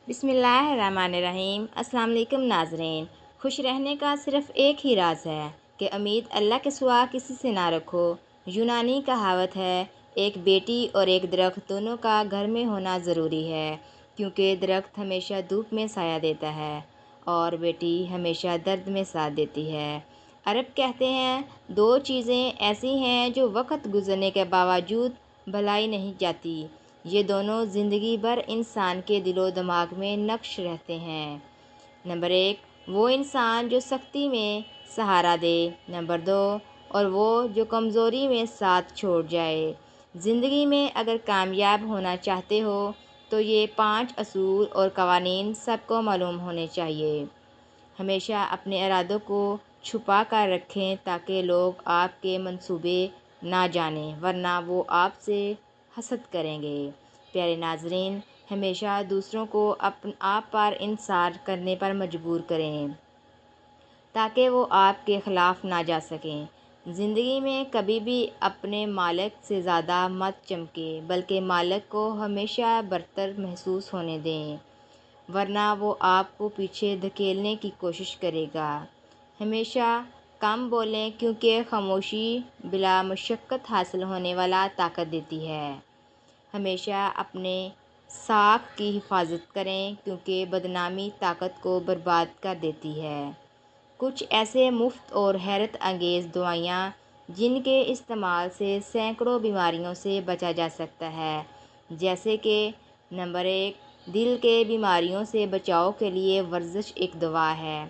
بسم اللہ الرحمن الرحیم۔ السلام علیکم ناظرین۔ خوش رہنے کا صرف ایک ہی راز ہے کہ امید اللہ کے سوا کسی سے نہ رکھو۔ یونانی کہاوت ہے، ایک بیٹی اور ایک درخت دونوں کا گھر میں ہونا ضروری ہے، کیونکہ درخت ہمیشہ دھوپ میں سایہ دیتا ہے اور بیٹی ہمیشہ درد میں ساتھ دیتی ہے۔ عرب کہتے ہیں، دو چیزیں ایسی ہیں جو وقت گزرنے کے باوجود بھلائی نہیں جاتی، یہ دونوں زندگی بھر انسان کے دل و دماغ میں نقش رہتے ہیں۔ نمبر 1، وہ انسان جو سختی میں سہارا دے۔ نمبر 2، اور وہ جو کمزوری میں ساتھ چھوڑ جائے۔ زندگی میں اگر کامیاب ہونا چاہتے ہو تو یہ 5 اصول اور قوانین سب کو معلوم ہونے چاہیے۔ ہمیشہ اپنے ارادوں کو چھپا کر رکھیں تاکہ لوگ آپ کے منصوبے نہ جانیں، ورنہ وہ آپ سے حسد کریں گے۔ پیارے ناظرین، ہمیشہ دوسروں کو آپ پر انحصار کرنے پر مجبور کریں تاکہ وہ آپ کے خلاف نہ جا سکیں۔ زندگی میں کبھی بھی اپنے مالک سے زیادہ مت چمکیں، بلکہ مالک کو ہمیشہ برتر محسوس ہونے دیں، ورنہ وہ آپ کو پیچھے دھکیلنے کی کوشش کرے گا۔ ہمیشہ کم بولیں، کیونکہ خاموشی بلا مشقت حاصل ہونے والا طاقت دیتی ہے۔ ہمیشہ اپنے ساکھ کی حفاظت کریں، کیونکہ بدنامی طاقت کو برباد کر دیتی ہے۔ کچھ ایسے مفت اور حیرت انگیز دوائیاں جن کے استعمال سے سینکڑوں بیماریوں سے بچا جا سکتا ہے، جیسے کہ نمبر 1، دل کے بیماریوں سے بچاؤ کے لیے ورزش ایک دوا ہے۔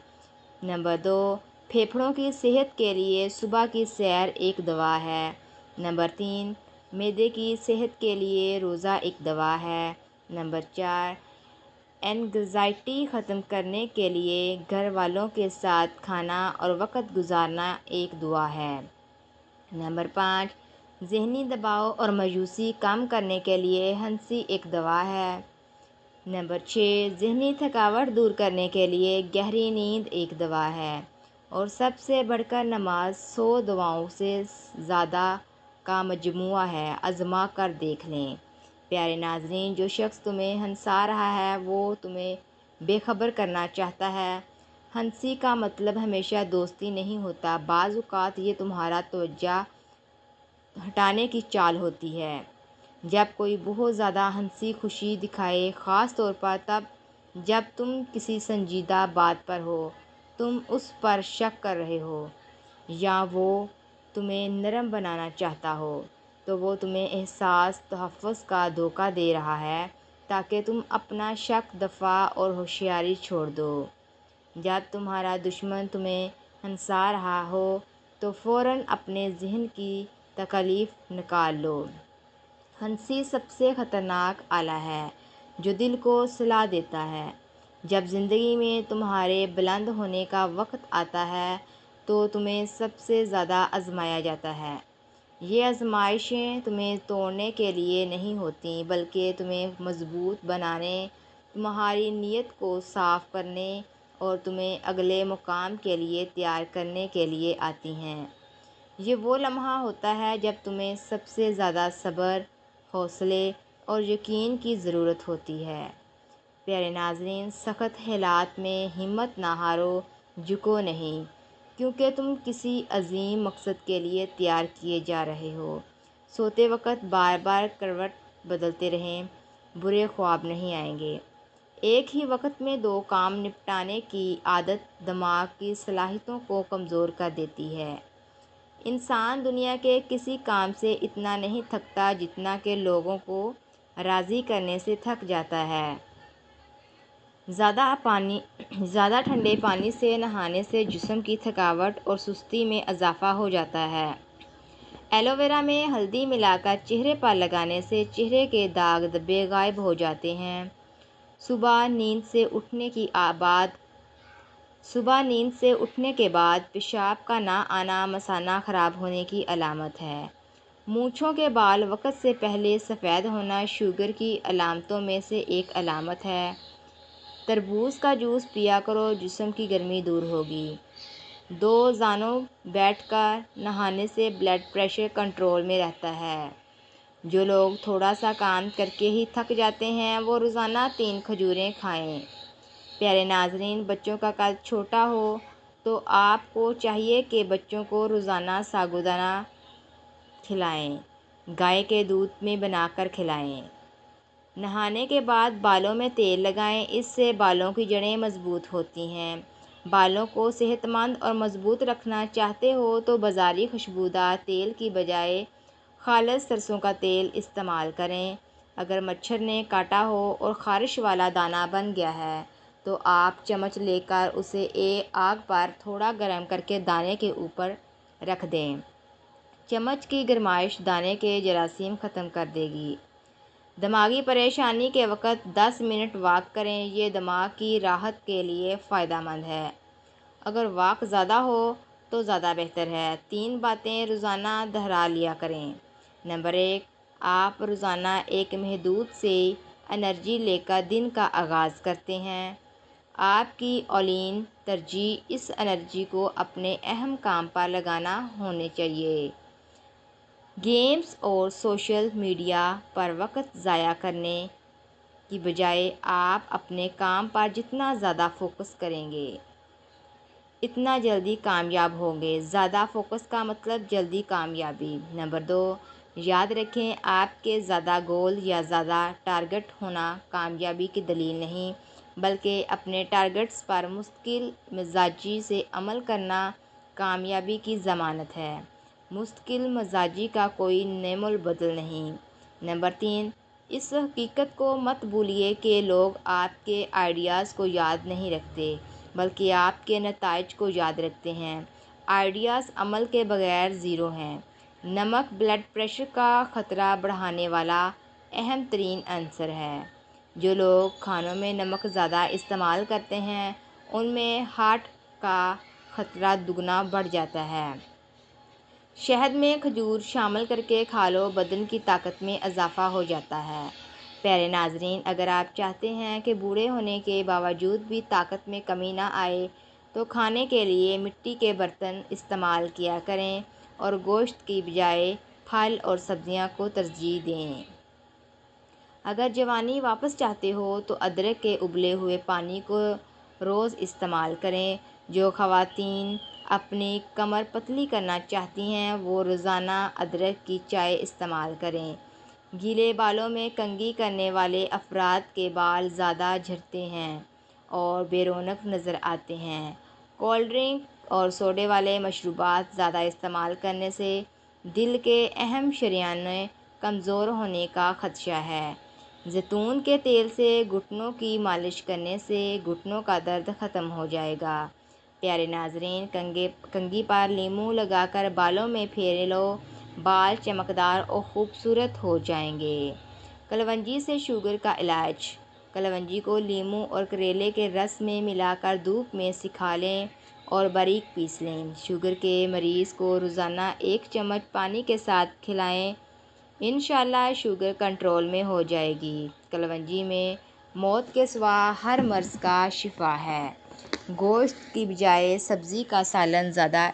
نمبر 2، پھیپھڑوں کی صحت کے لیے صبح کی سیر ایک دوا ہے۔ نمبر 3، معدے کی صحت کے لیے روزہ ایک دوا ہے۔ نمبر 4، اینگزائٹی ختم کرنے کے لیے گھر والوں کے ساتھ کھانا اور وقت گزارنا ایک دوا ہے۔ نمبر 5، ذہنی دباؤ اور مایوسی کم کرنے کے لیے ہنسی ایک دوا ہے۔ نمبر 6، ذہنی تھکاوٹ دور کرنے کے لیے گہری نیند ایک دوا ہے۔ اور سب سے بڑھ کر نماز 100 دواؤں سے زیادہ کا مجموعہ ہے، آزما کر دیکھ لیں۔ پیارے ناظرین، جو شخص تمہیں ہنسا رہا ہے وہ تمہیں بے خبر کرنا چاہتا ہے۔ ہنسی کا مطلب ہمیشہ دوستی نہیں ہوتا، بعض اوقات یہ تمہارا توجہ ہٹانے کی چال ہوتی ہے۔ جب کوئی بہت زیادہ ہنسی خوشی دکھائے، خاص طور پر تب جب تم کسی سنجیدہ بات پر ہو، تم اس پر شک کر رہے ہو، یا وہ تمہیں نرم بنانا چاہتا ہو، تو وہ تمہیں احساس تحفظ کا دھوکہ دے رہا ہے تاکہ تم اپنا شک، دفاع اور ہوشیاری چھوڑ دو۔ جب تمہارا دشمن تمہیں ہنسا رہا ہو تو فوراً اپنے ذہن کی تکالیف نکال لو۔ ہنسی سب سے خطرناک آلہ ہے جو دل کو صلاح دیتا ہے۔ جب زندگی میں تمہارے بلند ہونے کا وقت آتا ہے تو تمہیں سب سے زیادہ آزمایا جاتا ہے۔ یہ آزمائشیں تمہیں توڑنے کے لیے نہیں ہوتیں، بلکہ تمہیں مضبوط بنانے، تمہاری نیت کو صاف کرنے اور تمہیں اگلے مقام کے لیے تیار کرنے کے لیے آتی ہیں۔ یہ وہ لمحہ ہوتا ہے جب تمہیں سب سے زیادہ صبر، حوصلے اور یقین کی ضرورت ہوتی ہے۔ پیارے ناظرین، سخت حالات میں ہمت نہ ہارو، جھکو نہیں، کیونکہ تم کسی عظیم مقصد کے لیے تیار کیے جا رہے ہو۔ سوتے وقت بار بار کروٹ بدلتے رہیں، برے خواب نہیں آئیں گے۔ ایک ہی وقت میں 2 کام نپٹانے کی عادت دماغ کی صلاحیتوں کو کمزور کر دیتی ہے۔ انسان دنیا کے کسی کام سے اتنا نہیں تھکتا جتنا کہ لوگوں کو راضی کرنے سے تھک جاتا ہے۔ زیادہ ٹھنڈے پانی سے نہانے سے جسم کی تھکاوٹ اور سستی میں اضافہ ہو جاتا ہے۔ ایلو ویرا میں ہلدی ملا کر چہرے پر لگانے سے چہرے کے داغ دھبے غائب ہو جاتے ہیں۔ صبح نیند سے اٹھنے کے بعد پیشاب کا نہ آنا مثانہ خراب ہونے کی علامت ہے۔ مونچھوں کے بال وقت سے پہلے سفید ہونا شوگر کی علامتوں میں سے ایک علامت ہے۔ تربوز کا جوس پیا کرو، جسم کی گرمی دور ہوگی۔ 2 زانوں بیٹھ کر نہانے سے بلڈ پریشر کنٹرول میں رہتا ہے۔ جو لوگ تھوڑا سا کام کر کے ہی تھک جاتے ہیں وہ روزانہ 3 کھجوریں کھائیں۔ پیارے ناظرین، بچوں کا قد چھوٹا ہو تو آپ کو چاہیے کہ بچوں کو روزانہ سابودانہ کھلائیں، گائے کے دودھ میں بنا کر کھلائیں۔ نہانے کے بعد بالوں میں تیل لگائیں، اس سے بالوں کی جڑیں مضبوط ہوتی ہیں۔ بالوں کو صحت مند اور مضبوط رکھنا چاہتے ہو تو بازاری خوشبودار تیل کی بجائے خالص سرسوں کا تیل استعمال کریں۔ اگر مچھر نے کاٹا ہو اور خارش والا دانہ بن گیا ہے تو آپ چمچ لے کر اسے آگ پر تھوڑا گرم کر کے دانے کے اوپر رکھ دیں۔ چمچ کی گرمائش دانے کے جراثیم ختم کر دے گی۔ دماغی پریشانی کے وقت 10 منٹ واک کریں، یہ دماغ کی راحت کے لیے فائدہ مند ہے۔ اگر واک زیادہ ہو تو زیادہ بہتر ہے۔ 3 باتیں روزانہ دہرا لیا کریں۔ نمبر 1، آپ روزانہ ایک محدود سے انرجی لے کر دن کا آغاز کرتے ہیں۔ آپ کی اولین ترجیح اس انرجی کو اپنے اہم کام پر لگانا ہونی چاہیے۔ گیمز اور سوشل میڈیا پر وقت ضائع کرنے کی بجائے آپ اپنے کام پر جتنا زیادہ فوکس کریں گے اتنا جلدی کامیاب ہوں گے۔ زیادہ فوکس کا مطلب جلدی کامیابی۔ نمبر 2، یاد رکھیں آپ کے زیادہ گول یا زیادہ ٹارگٹ ہونا کامیابی کی دلیل نہیں، بلکہ اپنے ٹارگٹس پر مستقل مزاجی سے عمل کرنا کامیابی کی ضمانت ہے۔ مستقل مزاجی کا کوئی نعم البدل نہیں۔ نمبر 3، اس حقیقت کو مت بھولیے کہ لوگ آپ کے آئیڈیاز کو یاد نہیں رکھتے بلکہ آپ کے نتائج کو یاد رکھتے ہیں۔ آئیڈیاز عمل کے بغیر زیرو ہیں۔ نمک بلڈ پریشر کا خطرہ بڑھانے والا اہم ترین عنصر ہے۔ جو لوگ کھانوں میں نمک زیادہ استعمال کرتے ہیں ان میں ہارٹ کا خطرہ دگنا بڑھ جاتا ہے۔ شہد میں کھجور شامل کر کے کھا لو، بدن کی طاقت میں اضافہ ہو جاتا ہے۔ پیارے ناظرین، اگر آپ چاہتے ہیں کہ بوڑھے ہونے کے باوجود بھی طاقت میں کمی نہ آئے تو کھانے کے لیے مٹی کے برتن استعمال کیا کریں اور گوشت کی بجائے پھل اور سبزیاں کو ترجیح دیں۔ اگر جوانی واپس چاہتے ہو تو ادرک کے ابلے ہوئے پانی کو روز استعمال کریں۔ جو خواتین اپنی کمر پتلی کرنا چاہتی ہیں وہ روزانہ ادرک کی چائے استعمال کریں۔ گیلے بالوں میں کنگھی کرنے والے افراد کے بال زیادہ جھڑتے ہیں اور بے رونق نظر آتے ہیں۔ کولڈ ڈرنک اور سوڈے والے مشروبات زیادہ استعمال کرنے سے دل کے اہم شریانیں کمزور ہونے کا خدشہ ہے۔ زیتون کے تیل سے گھٹنوں کی مالش کرنے سے گھٹنوں کا درد ختم ہو جائے گا۔ پیارے ناظرین، کنگھی پر لیموں لگا کر بالوں میں پھیر لو، بال چمکدار اور خوبصورت ہو جائیں گے۔ کلونجی سے شوگر کا علاج۔ کلونجی کو لیموں اور کریلے کے رس میں ملا کر دھوپ میں سکھا لیں اور باریک پیس لیں۔ شوگر کے مریض کو روزانہ 1 چمچ پانی کے ساتھ کھلائیں، انشاءاللہ شوگر کنٹرول میں ہو جائے گی۔ کلونجی میں موت کے سوا ہر مرض کا شفا ہے۔ گوشت کی بجائے سبزی کا سالن زیادہ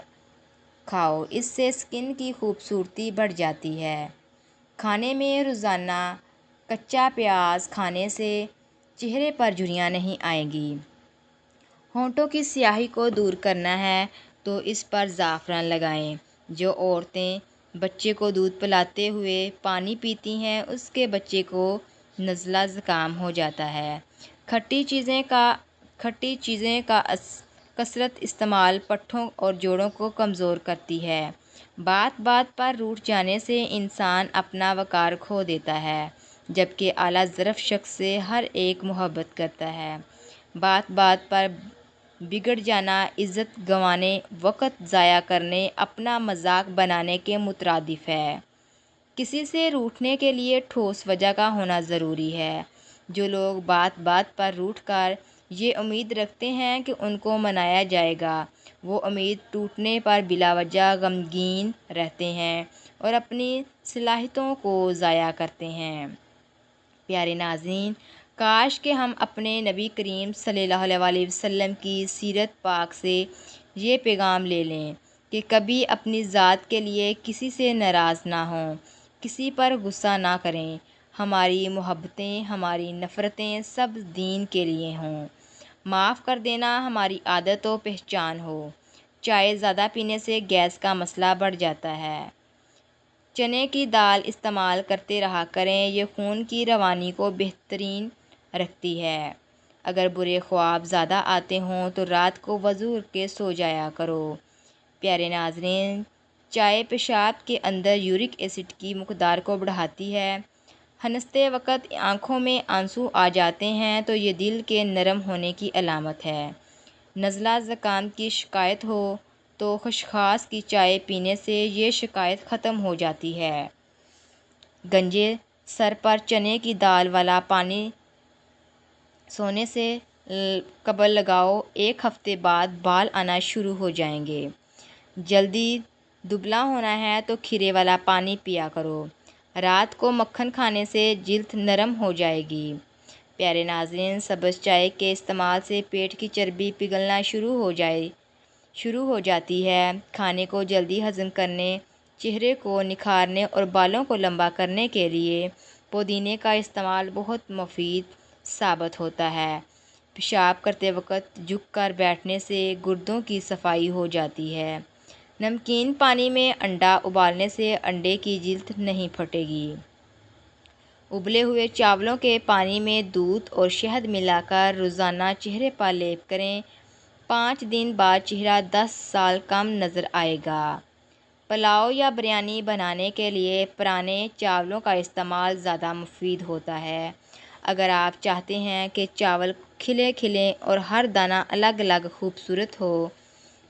کھاؤ، اس سے سکن کی خوبصورتی بڑھ جاتی ہے۔ کھانے میں روزانہ کچا پیاز کھانے سے چہرے پر جھریاں نہیں آئیں گی۔ ہونٹوں کی سیاہی کو دور کرنا ہے تو اس پر زعفران لگائیں۔ جو عورتیں بچے کو دودھ پلاتے ہوئے پانی پیتی ہیں اس کے بچے کو نزلہ زکام ہو جاتا ہے۔ کھٹی چیزیں کا کثرت استعمال پٹھوں اور جوڑوں کو کمزور کرتی ہے۔ بات بات پر روٹھ جانے سے انسان اپنا وقار کھو دیتا ہے، جبکہ اعلیٰ ظرف شخص سے ہر ایک محبت کرتا ہے۔ بات بات پر بگڑ جانا عزت گنوانے، وقت ضائع کرنے، اپنا مذاق بنانے کے مترادف ہے۔ کسی سے روٹھنے کے لیے ٹھوس وجہ کا ہونا ضروری ہے۔ جو لوگ بات بات پر روٹھ کر یہ امید رکھتے ہیں کہ ان کو منایا جائے گا، وہ امید ٹوٹنے پر بلا وجہ غمگین رہتے ہیں اور اپنی صلاحیتوں کو ضائع کرتے ہیں۔ پیارے ناظرین، کاش کہ ہم اپنے نبی کریم صلی اللہ علیہ وسلم کی سیرت پاک سے یہ پیغام لے لیں کہ کبھی اپنی ذات کے لیے کسی سے ناراض نہ ہوں، کسی پر غصہ نہ کریں، ہماری محبتیں، ہماری نفرتیں سب دین کے لیے ہوں، معاف کر دینا ہماری عادت و پہچان ہو۔ چائے زیادہ پینے سے گیس کا مسئلہ بڑھ جاتا ہے۔ چنے کی دال استعمال کرتے رہا کریں، یہ خون کی روانی کو بہترین رکھتی ہے۔ اگر برے خواب زیادہ آتے ہوں تو رات کو وضو کر کے سو جایا کرو۔ پیارے ناظرین، چائے پیشاب کے اندر یورک ایسڈ کی مقدار کو بڑھاتی ہے۔ ہنستے وقت آنکھوں میں آنسو آ جاتے ہیں تو یہ دل کے نرم ہونے کی علامت ہے۔ نزلہ زکام کی شکایت ہو تو خسخاس کی چائے پینے سے یہ شکایت ختم ہو جاتی ہے۔ گنجے سر پر چنے کی دال والا پانی سونے سے قبل لگاؤ، ایک ہفتے بعد بال آنا شروع ہو جائیں گے۔ جلدی دبلا ہونا ہے تو کھیرے والا پانی پیا کرو، رات کو مکھن کھانے سے جلد نرم ہو جائے گی۔ پیارے ناظرین، سبز چائے کے استعمال سے پیٹ کی چربی پگھلنا شروع ہو جاتی ہے۔ کھانے کو جلدی ہضم کرنے، چہرے کو نکھارنے اور بالوں کو لمبا کرنے کے لیے پودینے کا استعمال بہت مفید ثابت ہوتا ہے۔ پیشاب کرتے وقت جھک کر بیٹھنے سے گردوں کی صفائی ہو جاتی ہے۔ نمکین پانی میں انڈا ابالنے سے انڈے کی جلد نہیں پھٹے گی۔ ابلے ہوئے چاولوں کے پانی میں دودھ اور شہد ملا کر روزانہ چہرے پر لیپ کریں، 5 دن بعد چہرہ 10 سال کم نظر آئے گا۔ پلاؤ یا بریانی بنانے کے لیے پرانے چاولوں کا استعمال زیادہ مفید ہوتا ہے۔ اگر آپ چاہتے ہیں کہ چاول کھلے کھلے اور ہر دانہ الگ الگ خوبصورت ہو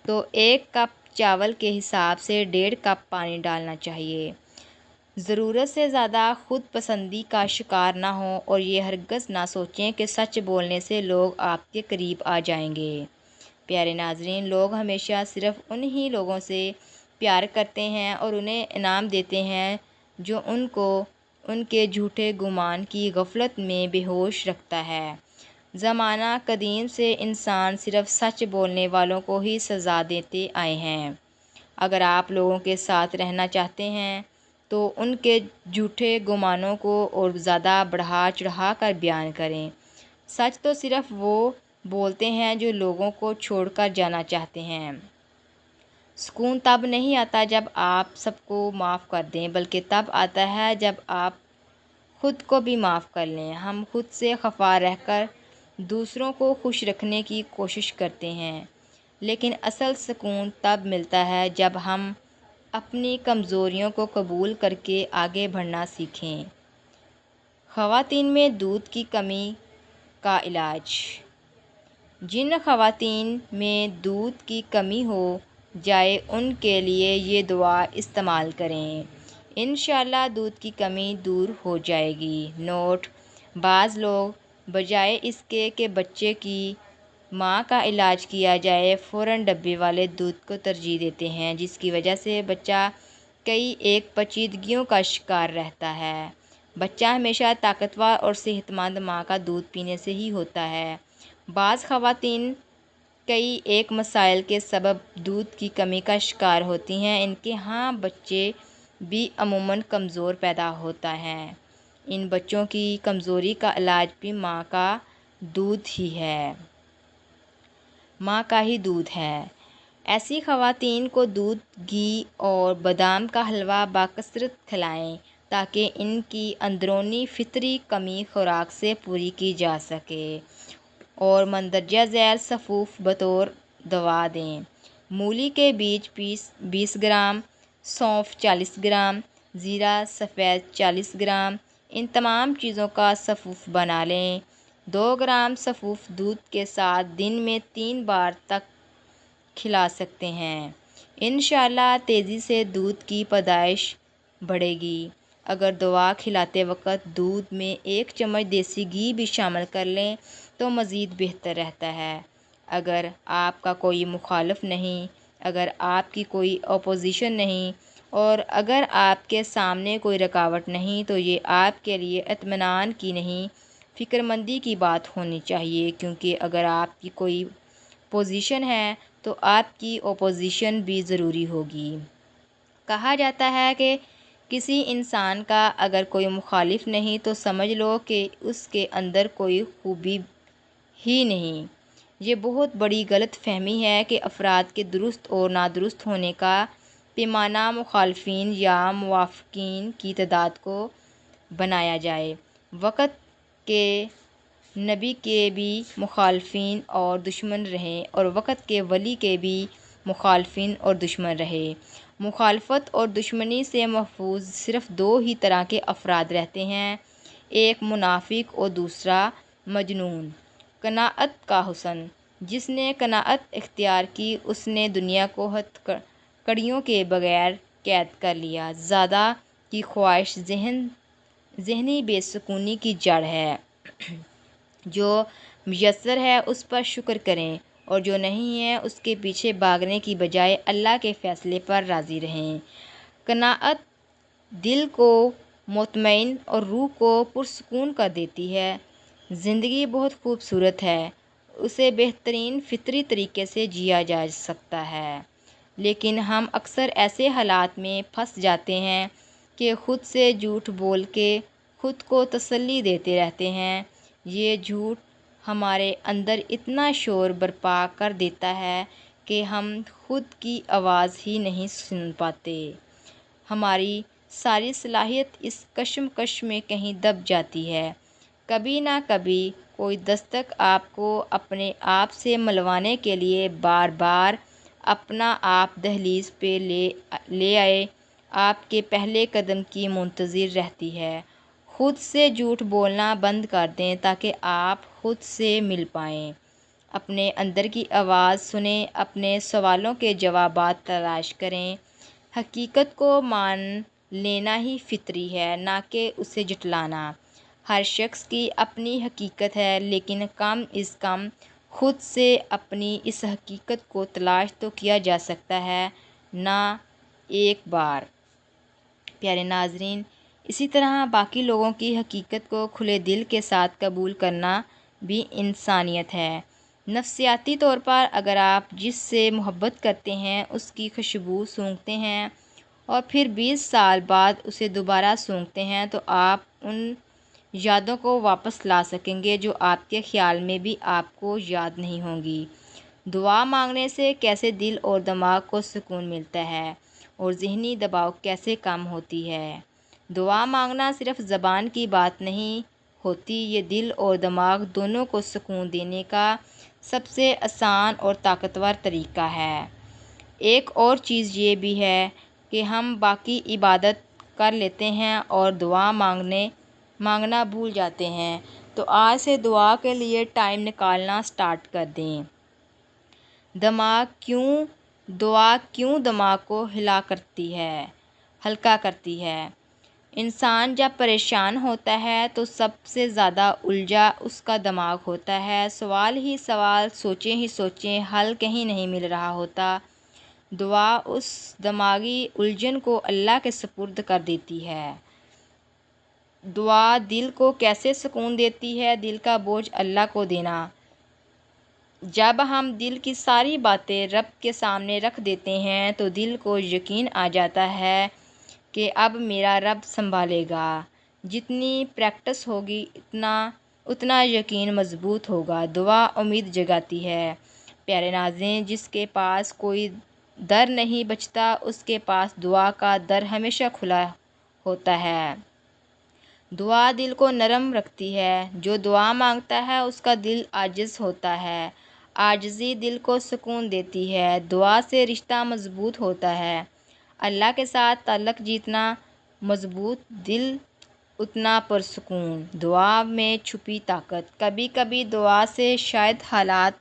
تو 1 کپ چاول کے حساب سے 1.5 کپ پانی ڈالنا چاہیے۔ ضرورت سے زیادہ خود پسندی کا شکار نہ ہوں اور یہ ہرگز نہ سوچیں کہ سچ بولنے سے لوگ آپ کے قریب آ جائیں گے۔ پیارے ناظرین، لوگ ہمیشہ صرف انہی لوگوں سے پیار کرتے ہیں اور انہیں انعام دیتے ہیں جو ان کو ان کے جھوٹے گمان کی غفلت میں بے ہوش رکھتا ہے۔ زمانہ قدیم سے انسان صرف سچ بولنے والوں کو ہی سزا دیتے آئے ہیں۔ اگر آپ لوگوں کے ساتھ رہنا چاہتے ہیں تو ان کے جھوٹے گمانوں کو اور زیادہ بڑھا چڑھا کر بیان کریں۔ سچ تو صرف وہ بولتے ہیں جو لوگوں کو چھوڑ کر جانا چاہتے ہیں۔ سکون تب نہیں آتا جب آپ سب کو معاف کر دیں، بلکہ تب آتا ہے جب آپ خود کو بھی معاف کر لیں۔ ہم خود سے خفا رہ کر دوسروں کو خوش رکھنے کی کوشش کرتے ہیں، لیکن اصل سکون تب ملتا ہے جب ہم اپنی کمزوریوں کو قبول کر کے آگے بڑھنا سیکھیں۔ خواتین میں دودھ کی کمی کا علاج۔ جن خواتین میں دودھ کی کمی ہو جائے ان کے لیے یہ دعا استعمال کریں، انشاءاللہ دودھ کی کمی دور ہو جائے گی۔ نوٹ: بعض لوگ بجائے اس کے کہ بچے کی ماں کا علاج کیا جائے، فوراً ڈبے والے دودھ کو ترجیح دیتے ہیں، جس کی وجہ سے بچہ کئی ایک پیچیدگیوں کا شکار رہتا ہے۔ بچہ ہمیشہ طاقتور اور صحت مند ماں کا دودھ پینے سے ہی ہوتا ہے۔ بعض خواتین کئی ایک مسائل کے سبب دودھ کی کمی کا شکار ہوتی ہیں۔ ان کے ہاں بچے بھی عموماً کمزور پیدا ہوتا ہے۔ ان بچوں کی کمزوری کا علاج بھی ماں کا دودھ ہی ہے۔ ماں کا ہی دودھ ہے۔ ایسی خواتین کو دودھ، گھی اور بادام کا حلوہ بکثرت کھلائیں تاکہ ان کی اندرونی فطری کمی خوراک سے پوری کی جا سکے، اور مندرجہ ذیل صفوف بطور دوا دیں۔ مولی کے بیج 20 گرام، سونف 40 گرام، زیرہ سفید 40 گرام، ان تمام چیزوں کا صفوف بنا لیں۔ 2 گرام صفوف دودھ کے ساتھ دن میں 3 بار تک کھلا سکتے ہیں۔ انشاءاللہ تیزی سے دودھ کی پیداوار بڑھے گی۔ اگر دوا کھلاتے وقت دودھ میں 1 چمچ دیسی گھی بھی شامل کر لیں تو مزید بہتر رہتا ہے۔ اگر آپ کا کوئی مخالف نہیں، اگر آپ کی کوئی اپوزیشن نہیں اور اگر آپ کے سامنے کوئی رکاوٹ نہیں تو یہ آپ کے لیے اطمینان کی نہیں، فکر مندی کی بات ہونی چاہیے، کیونکہ اگر آپ کی کوئی پوزیشن ہے تو آپ کی اپوزیشن بھی ضروری ہوگی۔ کہا جاتا ہے کہ کسی انسان کا اگر کوئی مخالف نہیں تو سمجھ لو کہ اس کے اندر کوئی خوبی ہی نہیں۔ یہ بہت بڑی غلط فہمی ہے کہ افراد کے درست اور نادرست ہونے کا پیمانہ مخالفین یا موافقین کی تعداد کو بنایا جائے۔ وقت کے نبی کے بھی مخالفین اور دشمن رہے اور وقت کے ولی کے بھی مخالفین اور دشمن رہے۔ مخالفت اور دشمنی سے محفوظ صرف دو ہی طرح کے افراد رہتے ہیں، ایک منافق اور دوسرا مجنون۔ قناعت کا حسن۔ جس نے قناعت اختیار کی اس نے دنیا کو ہتھ کڑیوں کے بغیر قید کر لیا۔ زیادہ کی خواہش ذہنی بے سکونی کی جڑ ہے۔ جو میسر ہے اس پر شکر کریں اور جو نہیں ہے اس کے پیچھے بھاگنے کی بجائے اللہ کے فیصلے پر راضی رہیں۔ قناعت دل کو مطمئن اور روح کو پرسکون کر دیتی ہے۔ زندگی بہت خوبصورت ہے، اسے بہترین فطری طریقے سے جیا جا سکتا ہے، لیکن ہم اکثر ایسے حالات میں پھنس جاتے ہیں کہ خود سے جھوٹ بول کے خود کو تسلی دیتے رہتے ہیں۔ یہ جھوٹ ہمارے اندر اتنا شور برپا کر دیتا ہے کہ ہم خود کی آواز ہی نہیں سن پاتے۔ ہماری ساری صلاحیت اس کشمکش میں کہیں دب جاتی ہے۔ کبھی نہ کبھی کوئی دستک آپ کو اپنے آپ سے ملوانے کے لیے بار بار اپنا آپ دہلیز پہ لے آئے، آپ کے پہلے قدم کی منتظر رہتی ہے۔ خود سے جھوٹ بولنا بند کر دیں تاکہ آپ خود سے مل پائیں۔ اپنے اندر کی آواز سنیں، اپنے سوالوں کے جوابات تلاش کریں۔ حقیقت کو مان لینا ہی فطری ہے، نہ کہ اسے جھٹلانا۔ ہر شخص کی اپنی حقیقت ہے، لیکن کم از کم خود سے اپنی اس حقیقت کو تلاش تو کیا جا سکتا ہے نا ایک بار۔ پیارے ناظرین، اسی طرح باقی لوگوں کی حقیقت کو کھلے دل کے ساتھ قبول کرنا بھی انسانیت ہے۔ نفسیاتی طور پر اگر آپ جس سے محبت کرتے ہیں اس کی خوشبو سونگھتے ہیں اور پھر 20 سال بعد اسے دوبارہ سونگھتے ہیں تو آپ ان یادوں کو واپس لا سکیں گے جو آپ کے خیال میں بھی آپ کو یاد نہیں ہوں گی۔ دعا مانگنے سے کیسے دل اور دماغ کو سکون ملتا ہے اور ذہنی دباؤ کیسے کم ہوتی ہے۔ دعا مانگنا صرف زبان کی بات نہیں ہوتی، یہ دل اور دماغ دونوں کو سکون دینے کا سب سے آسان اور طاقتور طریقہ ہے۔ ایک اور چیز یہ بھی ہے کہ ہم باقی عبادت کر لیتے ہیں اور دعا مانگنا بھول جاتے ہیں، تو آج سے دعا کے لیے ٹائم نکالنا سٹارٹ کر دیں۔ دعا کیوں دماغ کو ہلکا کرتی ہے؟ انسان جب پریشان ہوتا ہے تو سب سے زیادہ الجھا اس کا دماغ ہوتا ہے۔ سوال ہی سوال، سوچیں ہی سوچیں، حل کہیں نہیں مل رہا ہوتا۔ دعا اس دماغی الجھن کو اللہ کے سپرد کر دیتی ہے۔ دعا دل کو کیسے سکون دیتی ہے؟ دل کا بوجھ اللہ کو دینا۔ جب ہم دل کی ساری باتیں رب کے سامنے رکھ دیتے ہیں تو دل کو یقین آ جاتا ہے کہ اب میرا رب سنبھالے گا۔ جتنی پریکٹس ہوگی اتنا یقین مضبوط ہوگا۔ دعا امید جگاتی ہے۔ پیارے ناظرین، جس کے پاس کوئی در نہیں بچتا اس کے پاس دعا کا در ہمیشہ کھلا ہوتا ہے۔ دعا دل کو نرم رکھتی ہے۔ جو دعا مانگتا ہے اس کا دل عاجز ہوتا ہے۔ عاجزی دل کو سکون دیتی ہے۔ دعا سے رشتہ مضبوط ہوتا ہے۔ اللہ کے ساتھ تعلق جتنا مضبوط، دل اتنا پرسکون۔ دعا میں چھپی طاقت۔ کبھی کبھی دعا سے شاید حالات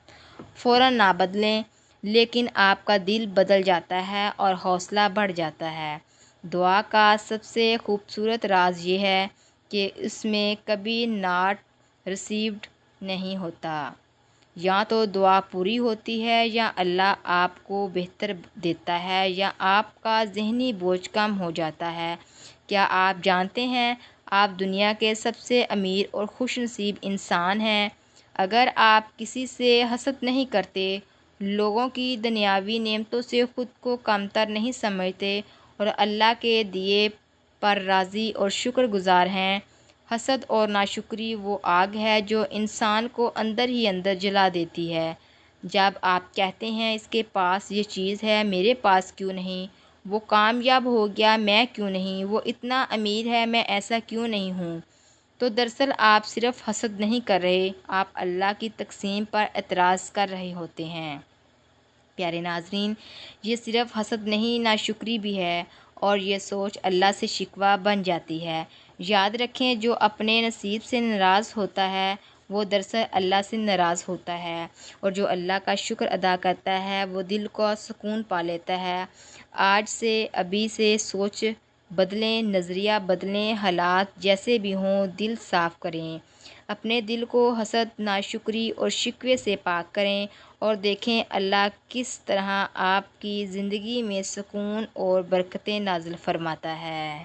فوراً نہ بدلیں، لیکن آپ کا دل بدل جاتا ہے اور حوصلہ بڑھ جاتا ہے۔ دعا کا سب سے خوبصورت راز یہ ہے کہ اس میں کبھی ناٹ ریسیوڈ نہیں ہوتا۔ یا تو دعا پوری ہوتی ہے یا اللہ آپ کو بہتر دیتا ہے یا آپ کا ذہنی بوجھ کم ہو جاتا ہے۔ کیا آپ جانتے ہیں آپ دنیا کے سب سے امیر اور خوش نصیب انسان ہیں؟ اگر آپ کسی سے حسد نہیں کرتے، لوگوں کی دنیاوی نعمتوں سے خود کو کمتر نہیں سمجھتے اور اللہ کے دیے پر راضی اور شکر گزار ہیں۔ حسد اور ناشکری وہ آگ ہے جو انسان کو اندر ہی اندر جلا دیتی ہے۔ جب آپ کہتے ہیں اس کے پاس یہ چیز ہے، میرے پاس کیوں نہیں؟ وہ کامیاب ہو گیا، میں کیوں نہیں؟ وہ اتنا امیر ہے، میں ایسا کیوں نہیں ہوں؟ تو دراصل آپ صرف حسد نہیں کر رہے، آپ اللہ کی تقسیم پر اعتراض کر رہے ہوتے ہیں۔ پیارے ناظرین، یہ صرف حسد نہیں، ناشکری بھی ہے، اور یہ سوچ اللہ سے شکوہ بن جاتی ہے۔ یاد رکھیں، جو اپنے نصیب سے ناراض ہوتا ہے وہ دراصل اللہ سے ناراض ہوتا ہے، اور جو اللہ کا شکر ادا کرتا ہے وہ دل کو سکون پا لیتا ہے۔ آج سے، ابھی سے سوچ بدلیں، نظریہ بدلیں، حالات جیسے بھی ہوں دل صاف کریں، اپنے دل کو حسد، ناشکری اور شکوے سے پاک کریں، اور دیکھیں اللہ کس طرح آپ کی زندگی میں سکون اور برکتیں نازل فرماتا ہے۔